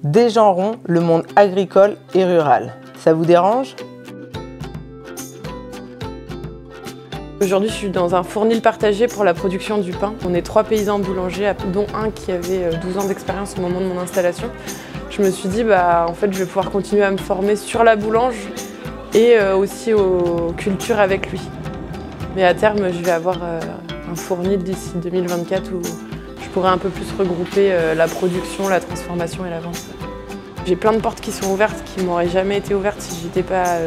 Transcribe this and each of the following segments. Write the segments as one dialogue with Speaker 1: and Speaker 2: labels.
Speaker 1: Dégenrons le monde agricole et rural. Ça vous dérange ?
Speaker 2: Aujourd'hui, je suis dans un fournil partagé pour la production du pain. On est 3 paysans boulangers, dont un qui avait 12 ans d'expérience au moment de mon installation. Je me suis dit, en fait, je vais pouvoir continuer à me former sur la boulange et aussi aux cultures avec lui. Mais à terme, je vais avoir un fournil d'ici 2024 où je pourrai un peu plus regrouper la production, la transformation et la vente. J'ai plein de portes qui sont ouvertes, qui m'auraient jamais été ouvertes si j'étais pas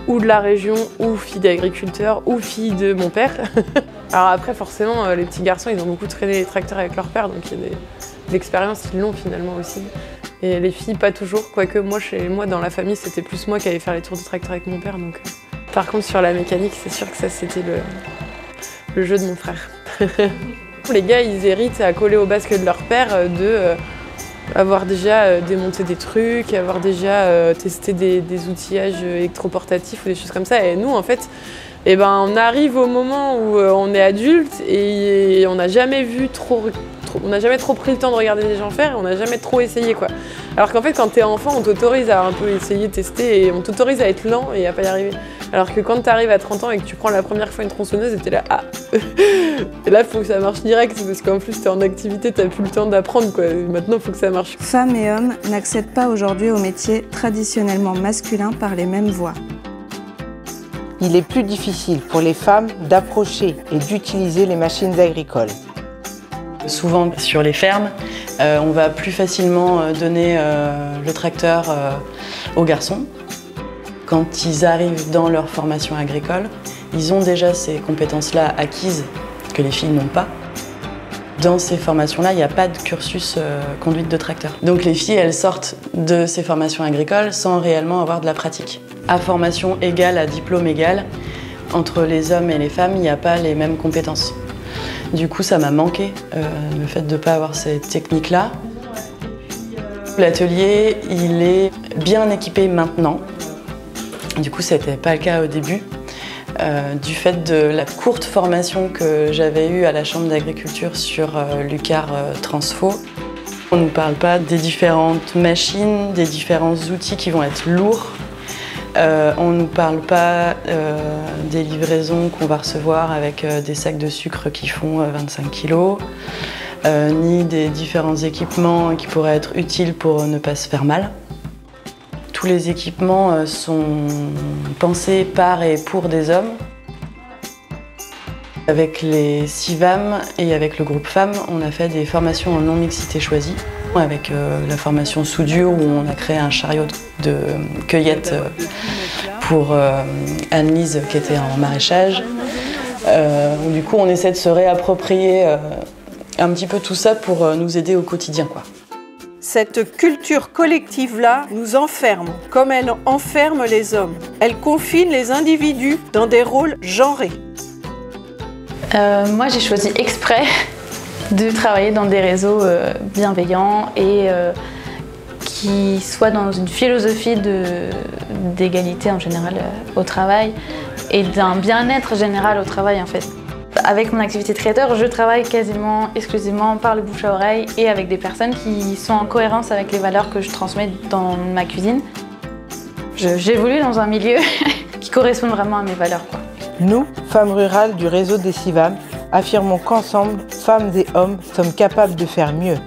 Speaker 2: ou de la région, ou fille d'agriculteur, ou fille de mon père. Alors après, forcément, les petits garçons, ils ont beaucoup traîné les tracteurs avec leur père, donc il y a des expériences qu'ils l'ont finalement aussi. Et les filles, pas toujours, quoique moi, dans la famille, c'était plus moi qui allais faire les tours de tracteur avec mon père. Donc. Par contre, sur la mécanique, c'est sûr que ça, c'était le jeu de mon frère. Les gars, ils héritent à coller au basque de leur père avoir déjà démonté des trucs, avoir déjà testé des outillages électroportatifs ou des choses comme ça. Et nous, en fait, on arrive au moment où on est adulte et on n'a jamais on n'a jamais trop pris le temps de regarder les gens faire et on n'a jamais trop essayé, quoi. Alors qu'en fait, quand t'es enfant, on t'autorise à un peu essayer, tester et on t'autorise à être lent et à pas y arriver. Alors que quand t'arrives à 30 ans et que tu prends la première fois une tronçonneuse et t'es là, ah. Et là, il faut que ça marche direct parce qu'en plus, t'es en activité, t'as plus le temps d'apprendre, quoi. Et maintenant, il faut que ça marche.
Speaker 3: Femmes et hommes n'accèdent pas aujourd'hui aux métiers traditionnellement masculins par les mêmes voies.
Speaker 1: Il est plus difficile pour les femmes d'approcher et d'utiliser les machines agricoles.
Speaker 4: Souvent sur les fermes, on va plus facilement donner le tracteur aux garçons. Quand ils arrivent dans leur formation agricole, ils ont déjà ces compétences-là acquises que les filles n'ont pas. Dans ces formations-là, il n'y a pas de cursus conduite de tracteur. Donc les filles, elles sortent de ces formations agricoles sans réellement avoir de la pratique. À formation égale, à diplôme égal, entre les hommes et les femmes, il n'y a pas les mêmes compétences. Du coup, ça m'a manqué, le fait de ne pas avoir ces techniques-là. L'atelier, il est bien équipé maintenant. Du coup, ça n'était pas le cas au début. Du fait de la courte formation que j'avais eue à la Chambre d'agriculture sur l'UCAR Transfo, on ne nous parle pas des différentes machines, des différents outils qui vont être lourds. On ne nous parle pas des livraisons qu'on va recevoir avec des sacs de sucre qui font 25 kg, ni des différents équipements qui pourraient être utiles pour ne pas se faire mal. Tous les équipements sont pensés par et pour des hommes. Avec les CIVAM et avec le groupe femmes, on a fait des formations en non-mixité choisie. Avec la formation soudure où on a créé un chariot de cueillette pour Anne-Lise qui était en maraîchage. Du coup, on essaie de se réapproprier un petit peu tout ça pour nous aider au quotidien, quoi.
Speaker 5: Cette culture collective-là nous enferme, comme elle enferme les hommes. Elle confine les individus dans des rôles genrés.
Speaker 6: Moi, j'ai choisi exprès de travailler dans des réseaux bienveillants et qui soient dans une philosophie d'égalité en général au travail et d'un bien-être général au travail, en fait. Avec mon activité de traiteur, je travaille quasiment exclusivement par le bouche à oreille et avec des personnes qui sont en cohérence avec les valeurs que je transmets dans ma cuisine. J'évolue dans un milieu qui correspond vraiment à mes valeurs, quoi.
Speaker 1: Nous, femmes rurales du réseau des CIVAM, affirmons qu'ensemble, femmes et hommes, sommes capables de faire mieux.